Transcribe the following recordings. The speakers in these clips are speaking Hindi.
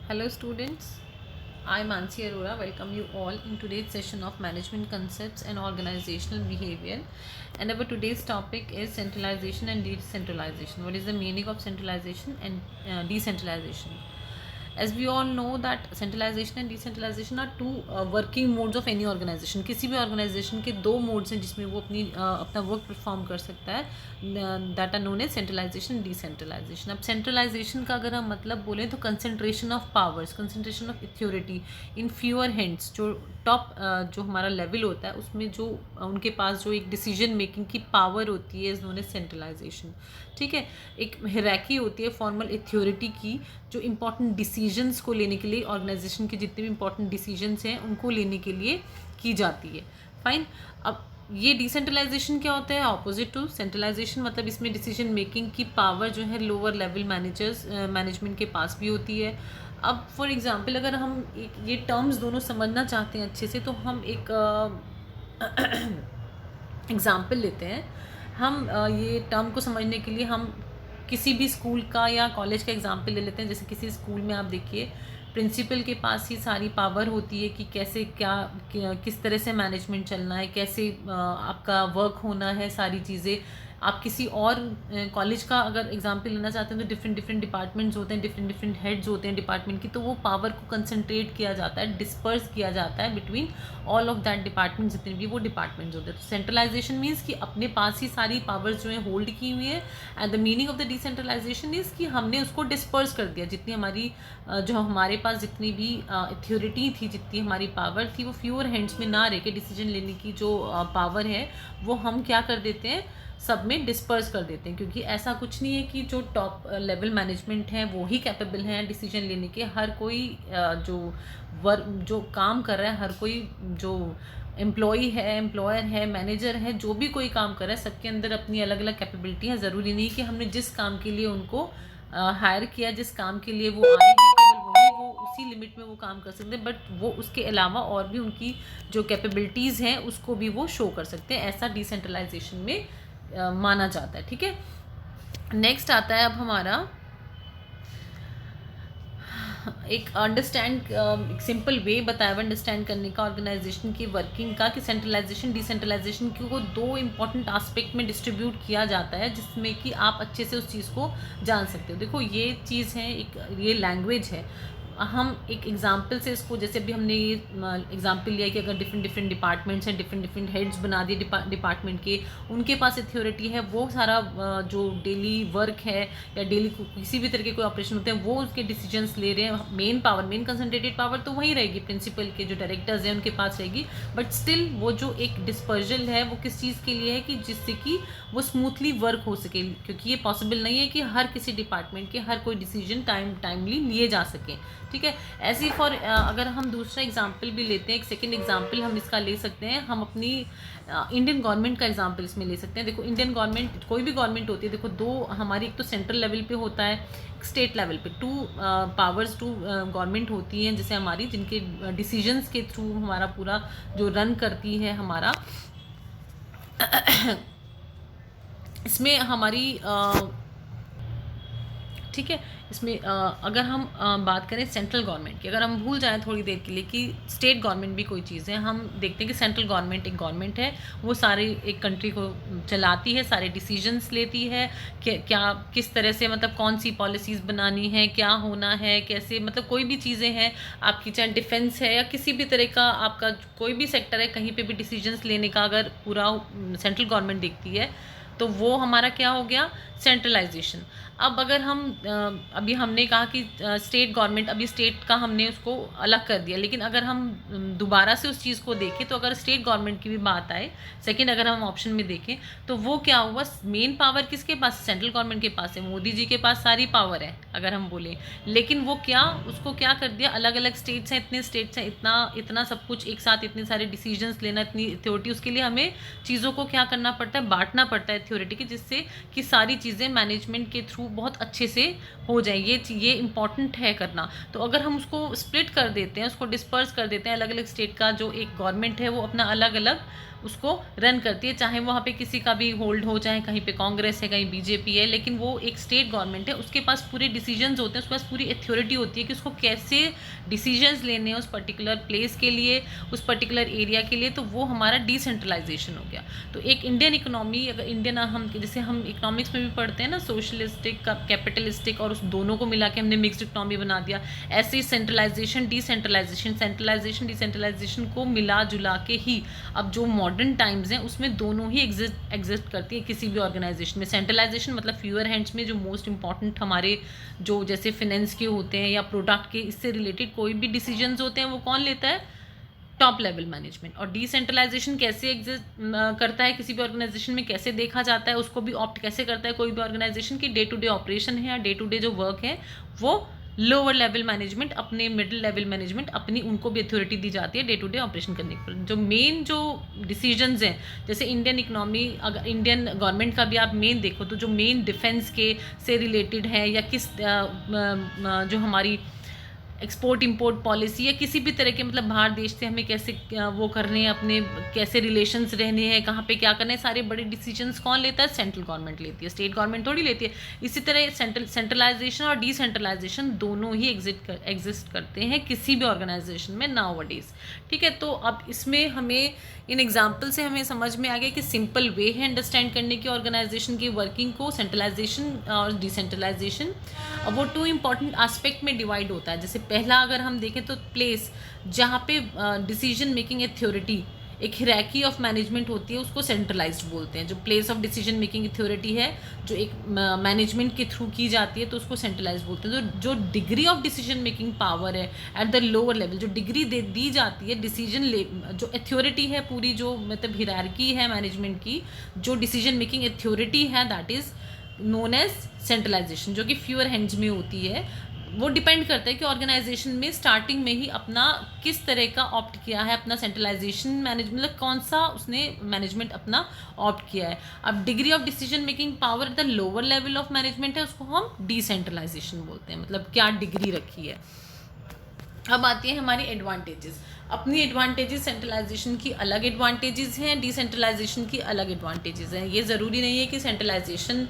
Hello students, I am Mansi Arora. Welcome you all in today's session of Management Concepts and Organizational Behavior. And our today's topic is centralization and decentralization. What is the meaning of centralization and decentralization? As we all know that centralization and decentralization are two working modes of any organization. किसी भी organization के दो modes हैं जिसमें वो अपना work perform कर सकता है, that are known as centralization and decentralization. अब centralization का अगर हम मतलब बोलें तो concentration of powers, concentration of authority in fewer hands. जो टॉप जो हमारा लेवल होता है उसमें जो उनके पास जो एक डिसीजन मेकिंग की पावर होती है इज नोन एज सेंट्रलाइजेशन. ठीक है, एक हिराकी होती है फॉर्मल अथॉरिटी की जो इंपॉर्टेंट डिसीजंस को लेने के लिए ऑर्गेनाइजेशन के जितने भी इंपॉर्टेंट डिसीजंस हैं उनको लेने के लिए की जाती है. फाइन. अब ये डिसेंट्रलाइजेशन क्या होता है? Opposite to centralisation. मतलब इसमें डिसीजन मेकिंग की पावर जो है लोअर लेवल मैनेजमेंट के पास भी होती है. अब फॉर एग्जांपल अगर हम ये टर्म्स दोनों समझना चाहते हैं अच्छे से तो हम एक एग्जांपल लेते हैं. हम ये टर्म को समझने के लिए हम किसी भी स्कूल का या कॉलेज का एग्जांपल ले लेते हैं. जैसे किसी स्कूल में आप देखिए प्रिंसिपल के पास ही सारी पावर होती है कि कैसे किस तरह से मैनेजमेंट चलना है, कैसे आपका वर्क होना है, सारी चीज़ें. आप किसी और कॉलेज का अगर एग्जांपल लेना चाहते हैं तो डिफरेंट डिफरेंट डिपार्टमेंट्स होते हैं, डिफरेंट डिफरेंट हेड्स होते हैं डिपार्टमेंट की, तो वो पावर को कंसंट्रेट किया जाता है, डिस्पर्स किया जाता है between all of that department जितने भी वो डिपार्टमेंट्स होते हैं. तो सेंट्रलाइजेशन मीन्स कि अपने पास ही सारी पावर्स जो है होल्ड की हुई है. And the meaning of the decentralisation is कि हमने उसको डिस्पर्स कर दिया. जितनी हमारी जो हमारे पास जितनी भी अथॉरिटी थी, जितनी हमारी पावर थी, वो फ्यूअर हैंड्स में ना रह के डिसीजन लेने की जो पावर है वो हम क्या कर देते हैं, सब में डिस्पर्स कर देते हैं. क्योंकि ऐसा कुछ नहीं है कि जो टॉप लेवल मैनेजमेंट है वो ही कैपेबल हैं डिसीजन लेने के. हर कोई जो काम कर रहा है, हर कोई जो एम्प्लॉई है, एम्प्लॉयर है, मैनेजर है, जो भी कोई काम कर रहा है, सबके अंदर अपनी अलग अलग कैपेबिलिटी है. ज़रूरी नहीं कि हमने जिस काम के लिए उनको हायर किया, जिस काम के लिए वो आए हैं, केवल वही वो उसी लिमिट में वो काम कर सकते हैं. बट वो उसके अलावा और भी उनकी जो कैपेबिलिटीज़ हैं उसको भी वो शो कर सकते हैं. ऐसा डिसेंट्रलाइजेशन में माना जाता है. ठीक है, नेक्स्ट आता है अब हमारा एक एक सिंपल वे बताया हुआ अंडरस्टैंड करने का ऑर्गेनाइजेशन की वर्किंग का, कि सेंट्रलाइजेशन डिसेंट्रलाइजेशन को दो इंपॉर्टेंट एस्पेक्ट में डिस्ट्रीब्यूट किया जाता है जिसमें कि आप अच्छे से उस चीज़ को जान सकते हो. देखो ये चीज़ है, ये लैंग्वेज है. हम एक एग्जाम्पल से इसको, जैसे अभी हमने ये एग्जाम्पल लिया कि अगर डिफरेंट डिफरेंट डिपार्टमेंट्स हैं, डिफरेंट डिफरेंट हेड्स बना दिए डिपार्टमेंट के, उनके पास अथॉरिटी है, वो सारा जो डेली वर्क है या डेली किसी भी तरह के कोई ऑपरेशन होते हैं वो उसके डिसीजंस ले रहे हैं. मेन कंसंट्रेटेड पावर तो वही रहेगी, प्रिंसिपल के जो डायरेक्टर्स हैं उनके पास रहेगी. बट स्टिल वो जो एक डिस्पर्जल है वो किस चीज़ के लिए है, कि जिससे कि वो स्मूथली वर्क हो सके. क्योंकि ये पॉसिबल नहीं है कि हर किसी डिपार्टमेंट के हर कोई डिसीजन टाइमली लिए जा सकें. ठीक है, ऐसे फॉर अगर हम दूसरा एग्जाम्पल भी लेते हैं, एक सेकेंड एग्जाम्पल हम इसका ले सकते हैं. हम अपनी इंडियन गवर्नमेंट का एग्जाम्पल इसमें ले सकते हैं. देखो इंडियन गवर्नमेंट, कोई भी गवर्नमेंट होती है, देखो दो हमारी, एक तो सेंट्रल लेवल पे होता है, स्टेट लेवल पे. टू पावर्स, टू गवर्नमेंट होती हैं जैसे हमारी, जिनके डिसीजंस के थ्रू हमारा पूरा जो रन करती है हमारा. इसमें हमारी ठीक है, इसमें अगर हम बात करें सेंट्रल गवर्नमेंट की, अगर हम भूल जाएं थोड़ी देर के लिए कि स्टेट गवर्नमेंट भी कोई चीज़ है, हम देखते हैं कि सेंट्रल गवर्नमेंट एक गवर्नमेंट है, वो सारे एक कंट्री को चलाती है, सारे डिसीजंस लेती है, क्या किस तरह से, मतलब कौन सी पॉलिसीज़ बनानी है, क्या होना है, कैसे, मतलब कोई भी चीज़ें हैं आपकी, चाहे डिफेंस है या किसी भी तरह का आपका कोई भी सेक्टर है, कहीं पर भी डिसीजंस लेने का अगर पूरा सेंट्रल गवर्नमेंट देखती है तो वो हमारा क्या हो गया, सेंट्रलाइजेशन. अब अगर हम अभी हमने कहा कि स्टेट गवर्नमेंट, अभी स्टेट का हमने उसको अलग कर दिया, लेकिन अगर हम दोबारा से उस चीज़ को देखें तो अगर स्टेट गवर्नमेंट की भी बात आए, सेकंड अगर हम ऑप्शन में देखें तो वो क्या हुआ, मेन पावर किसके पास, सेंट्रल गवर्नमेंट के पास है, मोदी जी के पास सारी पावर है अगर हम बोलें. लेकिन वो उसको क्या कर दिया, अलग अलग स्टेट्स हैं, इतने स्टेट्स हैं, इतना इतना सब कुछ एक साथ, इतने सारे डिसीजंस लेना, इतनी अथॉरिटी, उसके लिए हमें चीज़ों को क्या करना पड़ता है, बांटना पड़ता है अथॉरिटी की, जिससे कि सारी चीज़ें मैनेजमेंट के थ्रू थ्रू बहुत अच्छे से हो जाए। ये इम्पॉर्टेंट है करना। तो अगर हम उसको स्प्लिट कर देते हैं, उसको डिस्पर्स कर देते हैं, अलग अलग स्टेट का जो एक गवर्नमेंट है वो अपना अलग अलग उसको रन करती है, चाहे वहाँ पे किसी का भी होल्ड हो, चाहे कहीं पे कांग्रेस है, कहीं बीजेपी है, लेकिन वो एक स्टेट गवर्नमेंट है, उसके पास पूरे डिसीजंस होते हैं, उसके पास पूरी अथॉरिटी होती है कि उसको कैसे डिसीजंस लेने हैं उस पर्टिकुलर प्लेस के लिए, उस पर्टिकुलर एरिया के लिए। तो वो हमारा डिसेंट्रलाइजेशन हो गया। तो एक इंडियन इकोनॉमी, अगर इंडियन हम जैसे हम इकोनॉमिक्स में भी पढ़ते हैं ना, सोशलिस्टिक कैपिटलिस्टिक, और उस दोनों को मिला के हमने मिक्स्ड इकोनॉमी बना दिया। ऐसे ही सेंट्रलाइजेशन डिसेंट्रलाइजेशन को मिला जुला के ही अब जो मॉडर्न टाइम्स हैं उसमें दोनों ही एग्जिस्ट करती है किसी भी ऑर्गेनाइजेशन में। सेंट्रलाइजेशन मतलब फ्यूअर हैंड्स में, जो मोस्ट इंपॉर्टेंट हमारे जो जैसे फाइनेंस के होते हैं या प्रोडक्ट के इससे रिलेटेड कोई भी डिसीजंस होते हैं वो कौन लेता है? Top level management. और डिसेंट्रलाइजेशन कैसे एग्जिस्ट करता है किसी भी ऑर्गेनाइजेशन में, कैसे देखा जाता है, उसको भी ऑप्ट कैसे करता है कोई भी ऑर्गेनाइजेशन की डे टू डे ऑपरेशन है या डे टू डे जो वर्क है वो लोअर लेवल मैनेजमेंट अपने, मिडिल लेवल मैनेजमेंट अपनी, उनको भी अथॉरिटी दी जाती है डे टू डे ऑपरेशन करने पर। जो मेन जो डिसीजंस हैं, जैसे इंडियन इकोनॉमी, अगर इंडियन गवर्नमेंट का भी आप मेन देखो तो जो मेन डिफेंस के से रिलेटेड है या किस जो हमारी एक्सपोर्ट इंपोर्ट पॉलिसी या किसी भी तरह के मतलब बाहर देश से हमें कैसे वो करने हैं, अपने कैसे रिलेशंस रहने हैं, कहाँ पे क्या करना है, सारे बड़े डिसीजंस कौन लेता है? सेंट्रल गवर्नमेंट लेती है, स्टेट गवर्नमेंट थोड़ी लेती है। इसी तरह सेंट्रलाइजेशन और डिसेंट्रलाइजेशन दोनों ही एग्जिस्ट करते हैं किसी भी ऑर्गेनाइजेशन में नाउअडेज। ठीक है, तो अब इसमें हमें इन एग्जाम्पल से हमें समझ में आ गया कि सिंपल वे है अंडरस्टैंड करने की ऑर्गेनाइजेशन की वर्किंग को, सेंट्रलाइजेशन और डिसेंट्रलाइजेशन। अब वो टू इंपॉर्टेंट एस्पेक्ट में डिवाइड होता है। जैसे पहला अगर हम देखें तो प्लेस, जहाँ पे डिसीजन मेकिंग अथॉरिटी, एक हिरार्की ऑफ मैनेजमेंट होती है, उसको सेंट्रलाइज्ड बोलते हैं। जो place of decision making authority है जो एक मैनेजमेंट के थ्रू की जाती है तो उसको सेंट्रलाइज्ड बोलते हैं। तो जो degree of decision making power है एट द लोअर लेवल, जो डिग्री दी जाती है डिसीजन जो अथॉरिटी है पूरी, जो मतलब हिरार्की है मैनेजमेंट की, जो डिसीजन मेकिंग अथॉरिटी है that is known as centralisation, जो कि फ्यूअर हैंड्स में होती है। वो डिपेंड करता है कि ऑर्गेनाइजेशन में स्टार्टिंग में ही अपना किस तरह का ऑप्ट किया है, अपना सेंट्रलाइजेशन मैनेजमेंट, मतलब कौन सा उसने मैनेजमेंट अपना ऑप्ट किया है। अब degree of decision making power at the lower level of management है, उसको हम डिसेंट्रलाइजेशन बोलते हैं, मतलब क्या डिग्री रखी है। अब आती है हमारी एडवांटेजेस। अपनी एडवांटेजेस, सेंट्रलाइजेशन की अलग एडवांटेजेस हैं, डिसेंट्रलाइजेशन की अलग एडवांटेजेस हैं। ये ज़रूरी नहीं है कि सेंट्रलाइजेशन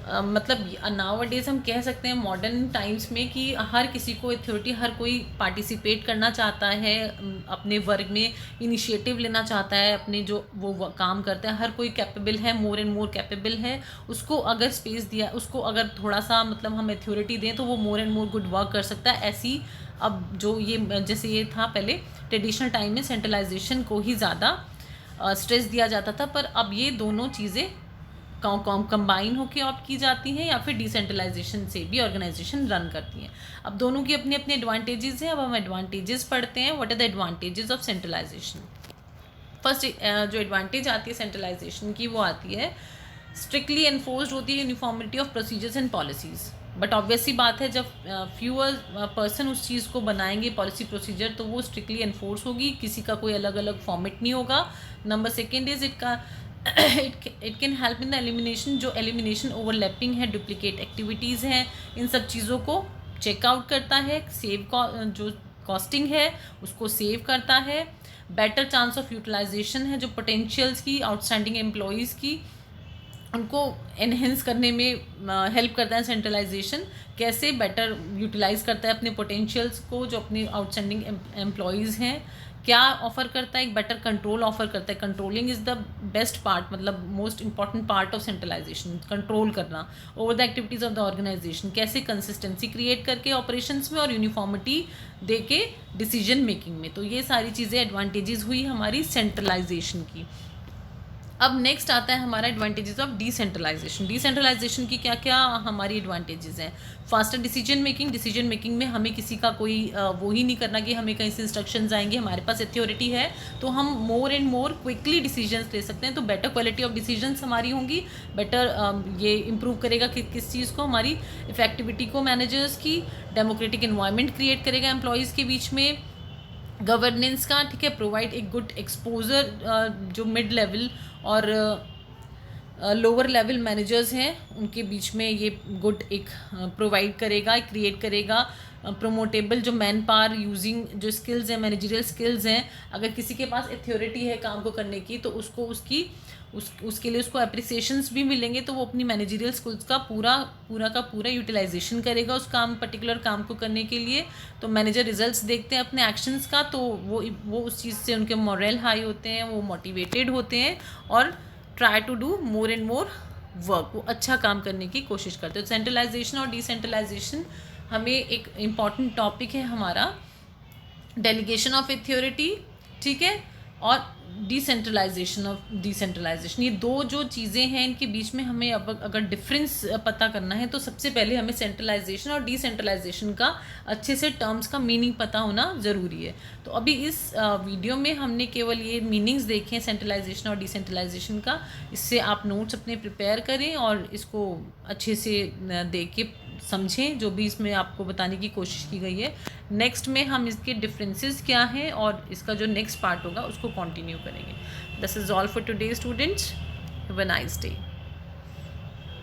मतलब नाउअडेज हम कह सकते हैं मॉडर्न टाइम्स में कि हर किसी को अथॉरिटी, हर कोई पार्टिसिपेट करना चाहता है अपने वर्क में, इनिशिएटिव लेना चाहता है अपने जो वो काम करते हैं, हर कोई कैपेबल है, मोर एंड मोर कैपेबल है। उसको अगर स्पेस दिया, उसको अगर थोड़ा सा मतलब हम अथॉरिटी दें तो वो मोर एंड मोर गुड वर्क कर सकता है। ऐसी अब जो ये जैसे ये था पहले ट्रेडिशनल टाइम में सेंट्रलाइजेशन को ही ज़्यादा स्ट्रेस दिया जाता था, पर अब ये दोनों चीज़ें कंबाइन होकर ऑप्ट की जाती हैं या फिर डिसेंट्रलाइजेशन से भी ऑर्गेनाइजेशन रन करती हैं। अब दोनों की अपने अपने एडवांटेजेस हैं। अब हम एडवांटेजेस पढ़ते हैं। What are the advantages of centralisation. First जो एडवांटेज आती है सेंट्रलाइजेशन की वो आती है स्ट्रिक्टली एनफोर्स्ड होती है uniformity of procedures and policies. But obvious सी बात है जब फ्यूअर पर्सन उस चीज़ को बनाएंगे पॉलिसी प्रोसीजर तो वो स्ट्रिक्टली एनफोर्स होगी, किसी का कोई अलग अलग फॉर्मेट नहीं होगा। Number second is it can help in the elimination, जो एलिमिनेशन ओवरलैपिंग है, डुप्लीकेट एक्टिविटीज़ हैं, इन सब चीज़ों को चेकआउट करता है। जो कॉस्टिंग है उसको सेव करता है। बेटर चांस ऑफ यूटिलाइजेशन है, जो पोटेंशियल्स की, आउटस्टैंडिंग एम्प्लॉयज़ की, उनको एनहेंस करने में हेल्प करता है। सेंट्रलाइजेशन कैसे बेटर यूटिलाइज करता है अपने पोटेंशियल्स को, जो अपने आउटस्टैंडिंग एम्प्लॉयज़ हैं। क्या ऑफर करता है? एक बेटर कंट्रोल ऑफर करता है। Controlling is the best part, मतलब most important part of centralization, control करना over the activities of the organization. कैसे? कंसिस्टेंसी क्रिएट करके ऑपरेशंस में और यूनिफॉर्मिटी दे के डिसीजन मेकिंग में। तो ये सारी चीज़ें एडवांटेजेस हुई हमारी सेंट्रलाइजेशन की। अब नेक्स्ट आता है हमारा एडवांटेजेस ऑफ डिसेंट्रलाइजेशन। डिसेंट्रलाइजेशन की क्या क्या हमारी एडवांटेजेस हैं? Faster decision making. Decision making में हमें किसी का कोई वो ही नहीं करना कि हमें कहीं से इंस्ट्रक्शंस आएंगे, हमारे पास अथॉरिटी है तो हम मोर एंड मोर क्विकली डिसीजंस ले सकते हैं। तो बेटर क्वालिटी ऑफ डिसीजंस हमारी होंगी, बेटर ये इंप्रूव करेगा कि किस चीज़ को, हमारी इफेक्टिविटी को मैनेजर्स की। डेमोक्रेटिक इन्वायरमेंट क्रिएट करेगा एम्प्लॉयज़ के बीच में, गवर्नेंस का, ठीक है। प्रोवाइड एक गुड एक्सपोजर जो मिड लेवल और लोअर लेवल मैनेजर्स हैं उनके बीच में ये गुड एक प्रोवाइड करेगा, क्रिएट करेगा प्रोमोटेबल जो मैन पावर यूजिंग जो स्किल्स हैं, मैनेजरियल स्किल्स हैं। अगर किसी के पास अथॉरिटी है काम को करने की तो उसको उसके लिए उसको अप्रिसिएशंस भी मिलेंगे, तो वो अपनी मैनेजरियल स्किल्स का पूरा यूटिलाइजेशन करेगा उस पर्टिकुलर काम को करने के लिए। तो मैनेजर रिजल्ट्स देखते हैं अपने एक्शंस का, तो वो उस चीज़ से उनके मोरल हाई होते हैं, वो मोटिवेटेड होते हैं और try to do more and more work, वो अच्छा काम करने की कोशिश करते हैं। सेंट्रलाइजेशन और डिसेंट्रलाइजेशन हमें एक इम्पॉर्टेंट टॉपिक है हमारा, डेलीगेशन ऑफ अथॉरिटी, ठीक है, और डिसेंट्रलाइजेशन। ये दो जो चीज़ें हैं इनके बीच में हमें अब अगर डिफरेंस पता करना है तो सबसे पहले हमें सेंट्रलाइजेशन और डिसेंट्रलाइजेशन का अच्छे से टर्म्स का मीनिंग पता होना ज़रूरी है। तो अभी इस वीडियो में हमने केवल ये मीनिंग्स देखे हैं सेंट्रलाइजेशन और डिसेंट्रलाइजेशन का। इससे आप नोट्स अपने प्रिपेयर करें और इसको अच्छे से देख के समझें जो भी इसमें आपको बताने की कोशिश की गई है। नेक्स्ट में हम इसके डिफरेंसेस क्या हैं और इसका जो नेक्स्ट पार्ट होगा उसको कंटिन्यू करेंगे। This is all for today students, have a nice day.